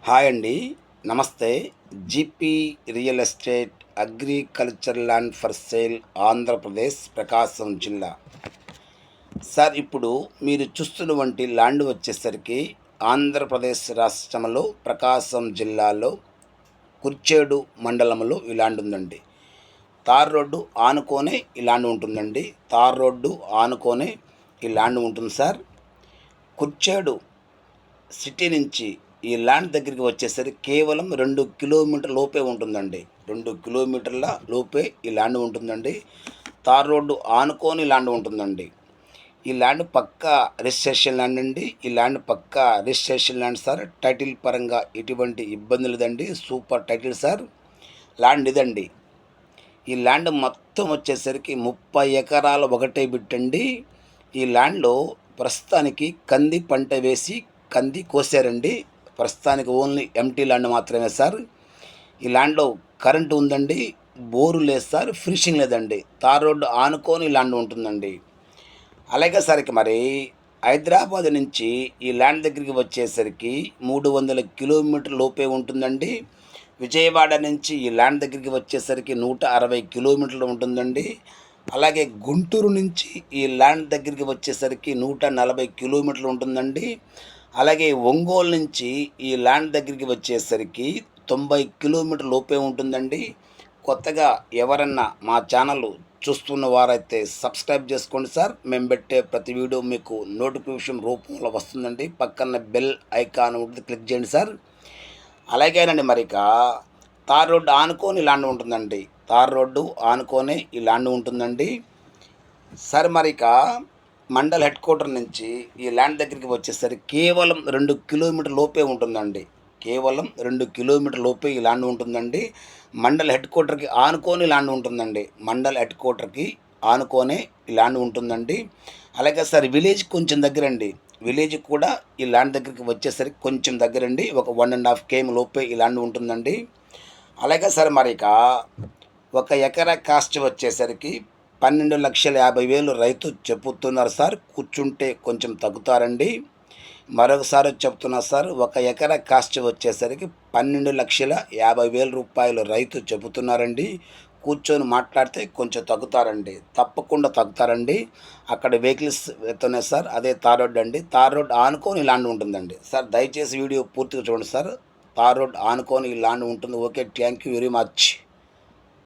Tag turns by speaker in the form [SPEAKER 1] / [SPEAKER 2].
[SPEAKER 1] Hi అండి. నమస్తే. GP real estate agriculture land for sale Andhra Pradesh Prakasam జిల్లా. సార్ ఇప్పుడు మీరు చూస్తున్నటువంటి ల్యాండ్ వచ్చేసరికి ఆంధ్రప్రదేశ్ రాష్ట్రంలో ప్రకాశం జిల్లాలో కుర్చేడు మండలంలో ఈ ల్యాండ్ ఉందండి. తార్ రోడ్డు ఆనుకోనే ఈ ల్యాండ్ ఉంటుందండి. తార్ రోడ్డు ఆనుకోనే ఈ ల్యాండ్ ఉంటుంది సార్. కుర్చేడు సిటీ నుంచి ఈ ల్యాండ్ దగ్గరికి వచ్చేసరికి కేవలం 2 కిలోమీటర్ లోపే ఉంటుందండి. 2 కిలోమీటర్ల లోపే ఈ ల్యాండ్ ఉంటుందండి. తార్ రోడ్డు ఆనుకోని ల్యాండ్ ఉంటుందండి. ఈ ల్యాండ్ పక్కా రిజిస్ట్రేషన్ ల్యాండ్ అండి. ఈ ల్యాండ్ పక్కా రిజిస్ట్రేషన్ ల్యాండ్ సార్. టైటిల్ పరంగా ఎటువంటి ఇబ్బంది లేదండి. Super title sir. ల్యాండ్ ఇదండి. ఈ ల్యాండ్ మొత్తం వచ్చేసరికి 30 ఎకరాల ఒకటే బిట్టండి. ఈ ల్యాండ్లో ప్రస్తుతానికి కంది పంట వేసి కంది కోసారండి. ప్రస్తుతానికి ఓన్లీ ఎంటీ ల్యాండ్ మాత్రమే సార్. ఈ ల్యాండ్లో కరెంటు ఉందండి. బోరు లేదు సార్. ఫినిషింగ్ లేదండి. తార్ రోడ్డు ఆనుకొని ల్యాండ్ ఉంటుందండి. అలాగే సరికి మరి హైదరాబాద్ నుంచి ఈ ల్యాండ్ దగ్గరికి వచ్చేసరికి 300 కిలోమీటర్ లోపే ఉంటుందండి. విజయవాడ నుంచి ఈ ల్యాండ్ దగ్గరికి వచ్చేసరికి 160 కిలోమీటర్లు ఉంటుందండి. అలాగే గుంటూరు నుంచి ఈ ల్యాండ్ దగ్గరికి వచ్చేసరికి 140 కిలోమీటర్లు ఉంటుందండి. అలాగే ఒంగోలు నుంచి ఈ ల్యాండ్ దగ్గరికి వచ్చేసరికి 90 కిలోమీటర్ లోపే ఉంటుందండి. కొత్తగా ఎవరన్నా మా ఛానల్ చూస్తున్న వారైతే సబ్స్క్రైబ్ చేసుకోండి సార్. మేము పెట్టే ప్రతి వీడియో మీకు నోటిఫికేషన్ రూపంలో వస్తుందండి. పక్కన బెల్ ఐకాన్ ఉంటుంది, క్లిక్ చేయండి సార్. అలాగేనండి మరిక తార్ రోడ్డు ఆనుకొని ల్యాండ్ ఉంటుందండి. తార్ రోడ్డు ఆనుకొని ఈ ల్యాండ్ ఉంటుందండి సార్. మరిక మండల్ హెడ్ క్వార్టర్ నుంచి ఈ ల్యాండ్ దగ్గరికి వచ్చేసరికి కేవలం 2 కిలోమీటర్ లోపే ఉంటుందండి. కేవలం 2 కిలోమీటర్ లోపే ఈ ల్యాండ్ ఉంటుందండి. మండల్ హెడ్ క్వార్టర్కి ఆనుకొని ల్యాండ్ ఉంటుందండి. మండల్ హెడ్ క్వార్టర్కి ఆనుకొనే ఈ ల్యాండ్ ఉంటుందండి. అలాగే సార్ విలేజ్ కొంచెం దగ్గరండి. విలేజ్ కూడా ఈ ల్యాండ్ దగ్గరికి వచ్చేసరికి కొంచెం దగ్గరండి. ఒక 1.5 km లోపే ఈ ల్యాండ్ ఉంటుందండి. అలాగే సార్ మరిక 1 ఎకరా కాస్ట్ వచ్చేసరికి 12,50,000 రైతు చెబుతున్నారు సార్. కూర్చుంటే కొంచెం తగ్గుతారండి. మరొకసారి చెప్తున్నారు సార్. 1 ఎకరా కాస్ట్ వచ్చేసరికి 12,50,000 రూపాయలు రైతు చెబుతున్నారండి. కూర్చొని మాట్లాడితే కొంచెం తగ్గుతారండి. తప్పకుండా తగ్గుతారండి. అక్కడ వెహికల్స్ వెళ్తున్నాయి సార్. అదే తార్ రోడ్ అండి. తార్ రోడ్ ఆనుకొని ల్యాండ్ ఉంటుందండి సార్. దయచేసి వీడియో పూర్తిగా చూడండి సార్. తార్ రోడ్ ఆనుకొని ల్యాండ్ ఉంటుంది. Okay, thank you very much.